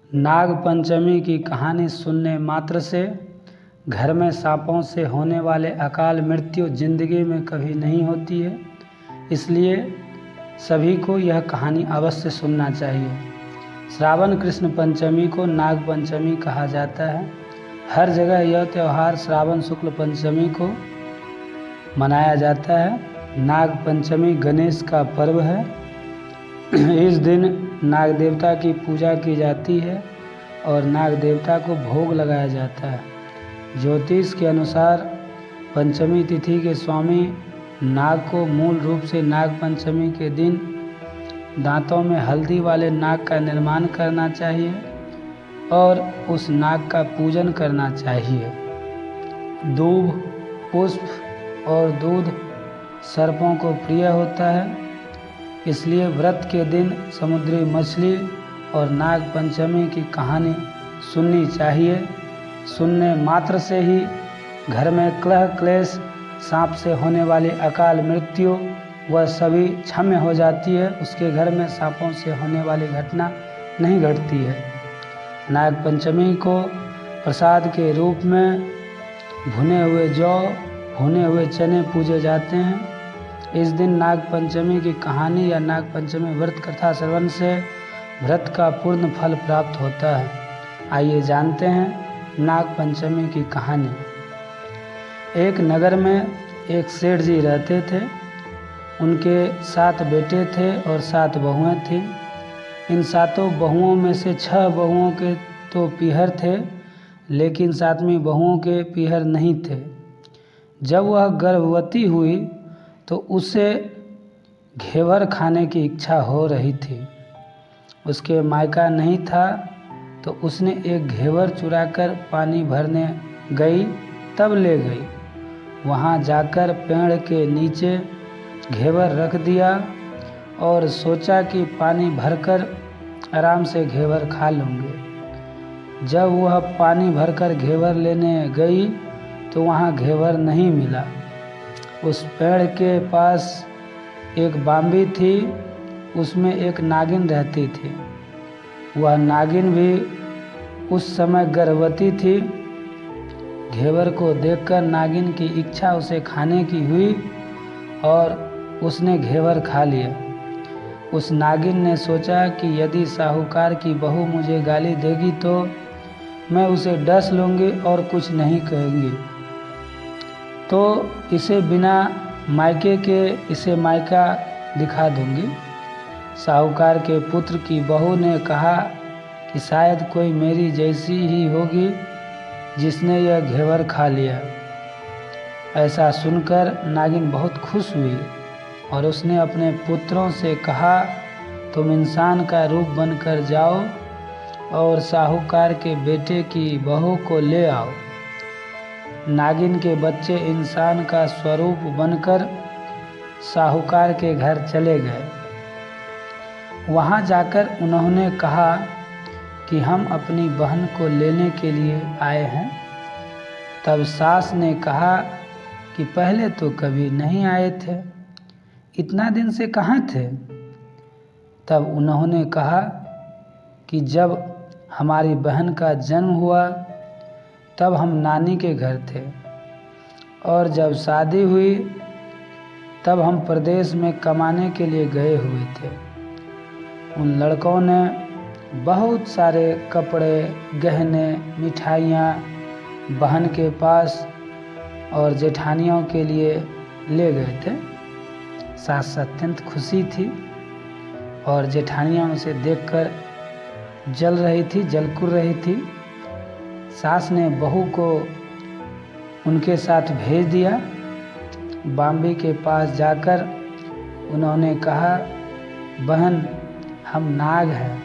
नाग पंचमी की कहानी सुनने मात्र से घर में सांपों से होने वाले अकाल मृत्यु जिंदगी में कभी नहीं होती है, इसलिए सभी को यह कहानी अवश्य सुनना चाहिए। श्रावण कृष्ण पंचमी को नाग पंचमी कहा जाता है। हर जगह यह त्यौहार श्रावण शुक्ल पंचमी को मनाया जाता है। नाग पंचमी गणेश का पर्व है। इस दिन नाग देवता की पूजा की जाती है और नाग देवता को भोग लगाया जाता है। ज्योतिष के अनुसार पंचमी तिथि के स्वामी नाग को मूल रूप से नाग पंचमी के दिन दांतों में हल्दी वाले नाग का निर्माण करना चाहिए और उस नाग का पूजन करना चाहिए। दूब, पुष्प और दूध सर्पों को प्रिय होता है, इसलिए व्रत के दिन समुद्री मछली और नाग पंचमी की कहानी सुननी चाहिए। सुनने मात्र से ही घर में कलह क्लेश, सांप से होने वाली अकाल मृत्यु वह सभी क्षम्य हो जाती है। उसके घर में सांपों से होने वाली घटना नहीं घटती है। नाग पंचमी को प्रसाद के रूप में भुने हुए जौ, भुने हुए चने पूजे जाते हैं। इस दिन नाग पंचमी की कहानी या नाग पंचमी व्रत कथा श्रवण से व्रत का पूर्ण फल प्राप्त होता है। आइए जानते हैं नाग पंचमी की कहानी। एक नगर में एक सेठ जी रहते थे। उनके 7 बेटे थे और 7 बहुएं थीं। इन 7 बहुओं में से 6 बहुओं के तो पीहर थे, लेकिन 7वीं बहुओं के पीहर नहीं थे। जब वह गर्भवती हुई तो उसे घेवर खाने की इच्छा हो रही थी। उसके मायका नहीं था तो उसने एक घेवर चुराकर पानी भरने गई, तब ले गई। वहाँ जाकर पेड़ के नीचे घेवर रख दिया और सोचा कि पानी भरकर आराम से घेवर खा लूँगी। जब वह पानी भरकर घेवर लेने गई तो वहाँ घेवर नहीं मिला। उस पेड़ के पास एक बाम्बी थी, उसमें एक नागिन रहती थी। वह नागिन भी उस समय गर्भवती थी। घेवर को देखकर नागिन की इच्छा उसे खाने की हुई और उसने घेवर खा लिया। उस नागिन ने सोचा कि यदि साहूकार की बहू मुझे गाली देगी तो मैं उसे डस लूँगी और कुछ नहीं कहेंगी, तो इसे बिना मायके के इसे मायका दिखा दूंगी। साहूकार के पुत्र की बहू ने कहा कि शायद कोई मेरी जैसी ही होगी जिसने यह घेवर खा लिया। ऐसा सुनकर नागिन बहुत खुश हुई और उसने अपने पुत्रों से कहा, तुम इंसान का रूप बनकर जाओ और साहूकार के बेटे की बहू को ले आओ। नागिन के बच्चे इंसान का स्वरूप बनकर साहूकार के घर चले गए। वहाँ जाकर उन्होंने कहा कि हम अपनी बहन को लेने के लिए आए हैं। तब सास ने कहा कि पहले तो कभी नहीं आए थे, इतना दिन से कहाँ थे? तब उन्होंने कहा कि जब हमारी बहन का जन्म हुआ तब हम नानी के घर थे और जब शादी हुई तब हम प्रदेश में कमाने के लिए गए हुए थे। उन लड़कों ने बहुत सारे कपड़े, गहने, मिठाइयाँ बहन के पास और जेठानियों के लिए ले गए थे। सास अत्यंत खुशी थी और जेठानियाँ उसे देखकर जल रही थी, जलकुर रही थी। सास ने बहू को उनके साथ भेज दिया। बाम्बी के पास जाकर उन्होंने कहा, बहन हम नाग हैं।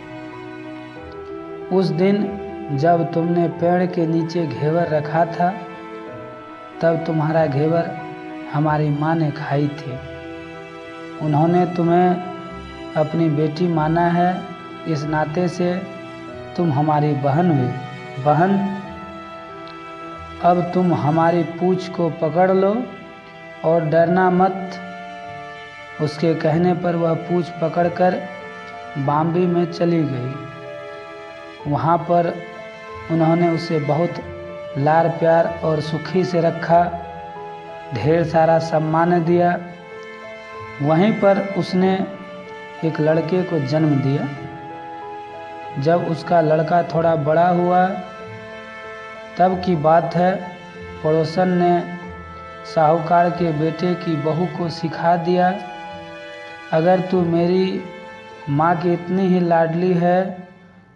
उस दिन जब तुमने पेड़ के नीचे घेवर रखा था तब तुम्हारा घेवर हमारी माँ ने खाई थी। उन्होंने तुम्हें अपनी बेटी माना है, इस नाते से तुम हमारी बहन हुई। बहन, अब तुम हमारी पूंछ को पकड़ लो और डरना मत। उसके कहने पर वह पूंछ पकड़कर बाम्बी में चली गई। वहाँ पर उन्होंने उसे बहुत लाड़ प्यार और सुखी से रखा, ढेर सारा सम्मान दिया। वहीं पर उसने एक लड़के को जन्म दिया। जब उसका लड़का थोड़ा बड़ा हुआ तब की बात है, पड़ोसन ने साहूकार के बेटे की बहू को सिखा दिया, अगर तू मेरी माँ की इतनी ही लाडली है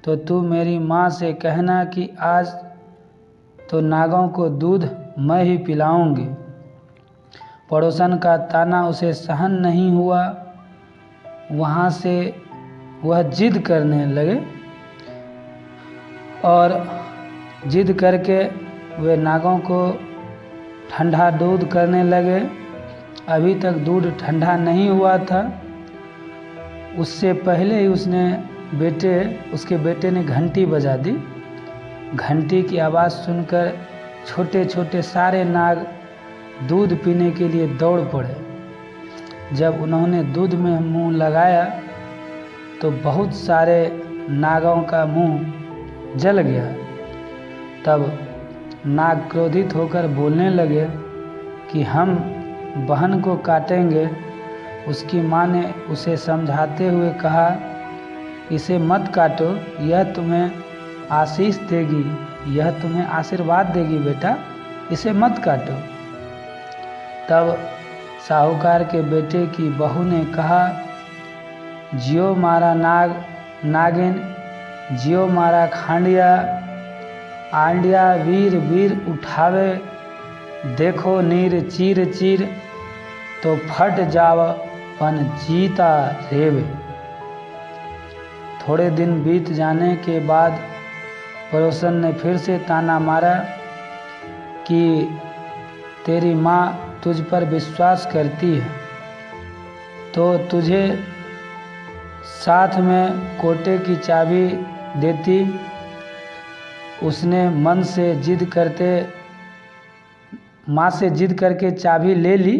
तो तू मेरी माँ से कहना कि आज तो नागों को दूध मैं ही पिलाऊंगी। पड़ोसन का ताना उसे सहन नहीं हुआ। वहाँ से वह जिद करने लगे और जिद करके वे नागों को ठंडा दूध करने लगे। अभी तक दूध ठंडा नहीं हुआ था, उससे पहले ही उसके बेटे ने घंटी बजा दी। घंटी की आवाज़ सुनकर छोटे छोटे सारे नाग दूध पीने के लिए दौड़ पड़े। जब उन्होंने दूध में मुंह लगाया तो बहुत सारे नागों का मुंह जल गया। तब नाग क्रोधित होकर बोलने लगे कि हम बहन को काटेंगे। उसकी माँ ने उसे समझाते हुए कहा, इसे मत काटो, यह तुम्हें आशीष देगी, यह तुम्हें आशीर्वाद देगी बेटा, इसे मत काटो। तब साहूकार के बेटे की बहू ने कहा, जियो मारा नागिन, जियो मारा खांडिया, आंडिया वीर वीर उठावे, देखो नीर चीर चीर, तो फट जाव पन जीता रेवे। थोड़े दिन बीत जाने के बाद पड़ोसन ने फिर से ताना मारा कि तेरी माँ तुझ पर विश्वास करती है तो तुझे साथ में कोटे की चाबी देती। उसने माँ से जिद करके चाबी ले ली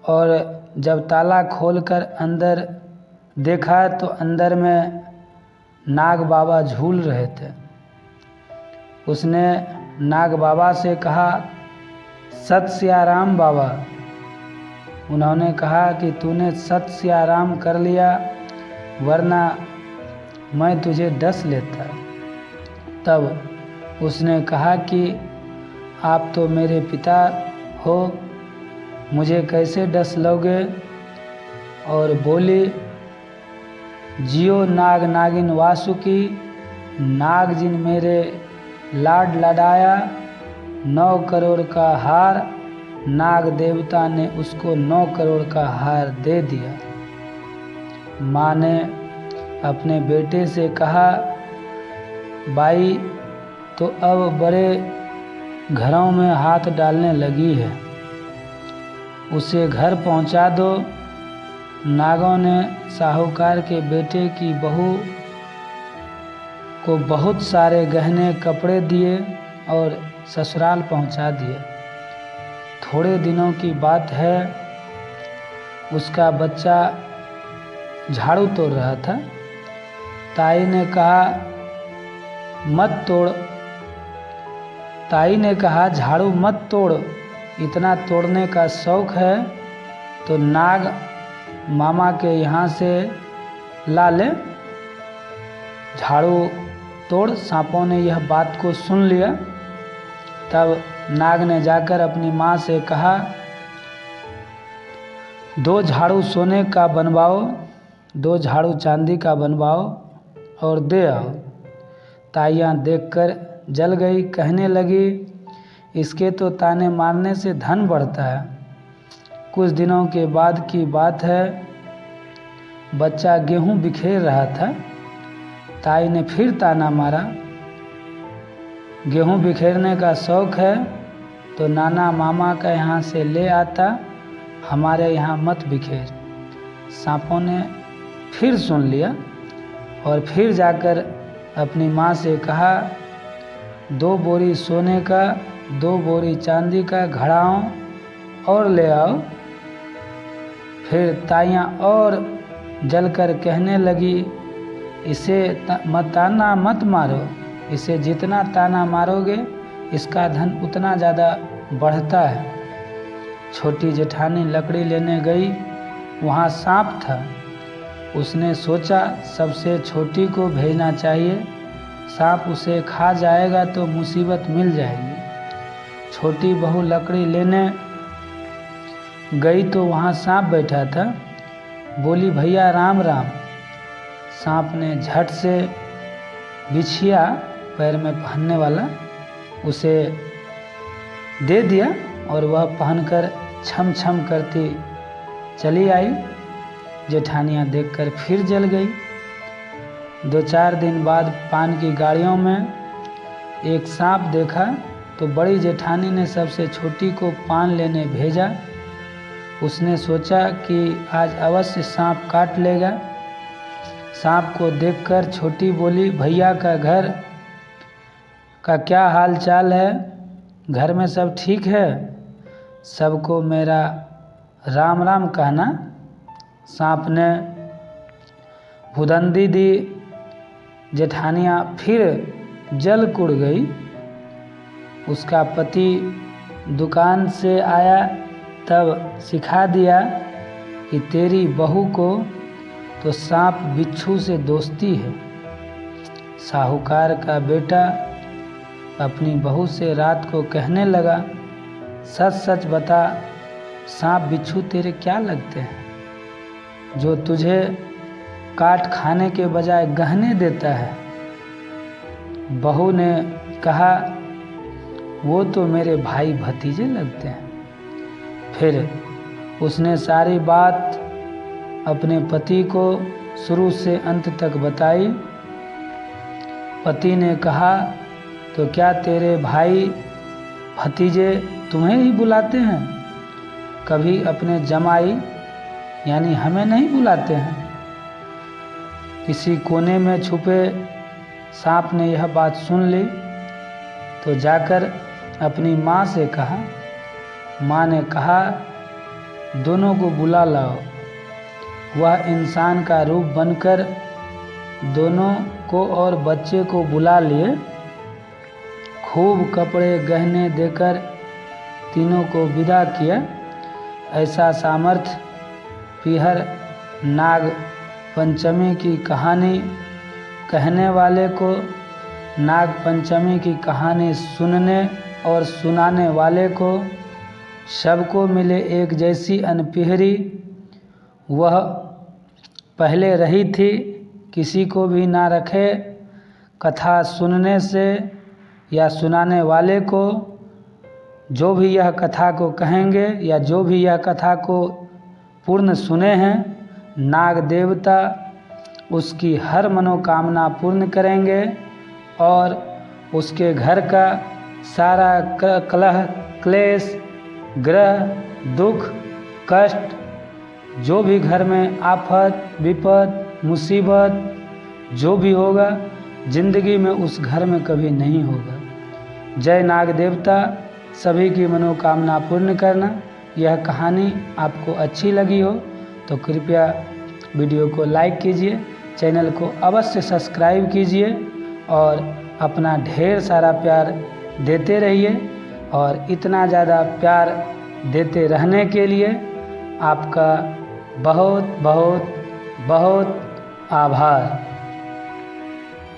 और जब ताला खोलकर अंदर देखा तो अंदर में नाग बाबा झूल रहे थे। उसने नाग बाबा से कहा, सत सियाराम बाबा। उन्होंने कहा कि तूने सत सियाराम कर लिया, वरना मैं तुझे डस लेता। तब उसने कहा कि आप तो मेरे पिता हो, मुझे कैसे डस लोगे? और बोली, जियो नाग नागिन वासुकी, नाग जिन मेरे लाड लडाया, 9 करोड़ का हार, नाग देवता ने उसको 9 करोड़ का हार दे दिया। माँ ने अपने बेटे से कहा, बाई तो अब बड़े घरों में हाथ डालने लगी है, उसे घर पहुंचा दो। नागों ने साहूकार के बेटे की बहू को बहुत सारे गहने कपड़े दिए और ससुराल पहुंचा दिए। थोड़े दिनों की बात है, उसका बच्चा झाड़ू तोड़ रहा था। ताई ने कहा, मत तोड़। ताई ने कहा, झाड़ू मत तोड़, इतना तोड़ने का शौक है तो नाग मामा के यहाँ से ला ले। झाड़ू तोड़। सांपों ने यह बात को सुन लिया। तब नाग ने जाकर अपनी माँ से कहा, 2 झाड़ू सोने का बनवाओ, 2 झाड़ू चांदी का बनवाओ और दे आओ। ताइयाँ देखकर जल गई, कहने लगी, इसके तो ताने मारने से धन बढ़ता है। कुछ दिनों के बाद की बात है, बच्चा गेहूं बिखेर रहा था। ताई ने फिर ताना मारा, गेहूं बिखेरने का शौक है तो नाना मामा का यहाँ से ले आता, हमारे यहाँ मत बिखेर। सांपों ने फिर सुन लिया और फिर जाकर अपनी माँ से कहा, 2 बोरी सोने का, 2 बोरी चांदी का घड़ाओ और ले आओ। फिर ताइयाँ और जलकर कहने लगी, इसे ताना मत मारो, इसे जितना ताना मारोगे इसका धन उतना ज़्यादा बढ़ता है। छोटी जेठानी लकड़ी लेने गई, वहाँ सांप था। उसने सोचा सबसे छोटी को भेजना चाहिए, सांप उसे खा जाएगा तो मुसीबत मिल जाएगी। छोटी बहू लकड़ी लेने गई तो वहाँ सांप बैठा था। बोली, भैया राम राम। सांप ने झट से बिछिया पैर में पहनने वाला उसे दे दिया और वह पहनकर छम छम करती चली आई। जेठानियाँ देखकर फिर जल गई। 2-4 दिन बाद पान की गाड़ियों में एक सांप देखा तो बड़ी जेठानी ने सबसे छोटी को पान लेने भेजा। उसने सोचा कि आज अवश्य सांप काट लेगा। सांप को देखकर छोटी बोली, भैया का घर का क्या हाल चाल है? घर में सब ठीक है? सबको मेरा राम राम कहना। सांप ने भुदंदी दी। जेठानियाँ फिर जल कुड़ गई। उसका पति दुकान से आया तब सिखा दिया कि तेरी बहू को तो सांप बिच्छू से दोस्ती है। साहूकार का बेटा अपनी बहू से रात को कहने लगा, सच सच बता, सांप बिच्छू तेरे क्या लगते हैं जो तुझे काट खाने के बजाय गहने देता है? बहू ने कहा, वो तो मेरे भाई भतीजे लगते हैं। फिर उसने सारी बात अपने पति को शुरू से अंत तक बताई। पति ने कहा, तो क्या तेरे भाई भतीजे तुम्हें ही बुलाते हैं? कभी अपने जमाई यानी हमें नहीं बुलाते हैं? किसी कोने में छुपे सांप ने यह बात सुन ली तो जाकर अपनी माँ से कहा। माँ ने कहा, दोनों को बुला लाओ। वह इंसान का रूप बनकर दोनों को और बच्चे को बुला लिए। खूब कपड़े गहने देकर तीनों को विदा किया। ऐसा सामर्थ्य पीहर नाग पंचमी की कहानी कहने वाले को, नाग पंचमी की कहानी सुनने और सुनाने वाले को, सबको मिले एक जैसी अनपिहरी। वह पहले रही थी, किसी को भी ना रखे। कथा सुनने से या सुनाने वाले को, जो भी यह कथा को कहेंगे या जो भी यह कथा को पूर्ण सुने हैं, नाग देवता उसकी हर मनोकामना पूर्ण करेंगे और उसके घर का सारा कलह क्लेश ग्रह दुख कष्ट, जो भी घर में आफत विपद मुसीबत जो भी होगा, जिंदगी में उस घर में कभी नहीं होगा। जय नाग देवता, सभी की मनोकामना पूर्ण करना। यह कहानी आपको अच्छी लगी हो तो कृपया वीडियो को लाइक कीजिए, चैनल को अवश्य सब्सक्राइब कीजिए और अपना ढेर सारा प्यार देते रहिए। और इतना ज़्यादा प्यार देते रहने के लिए आपका बहुत बहुत बहुत आभार।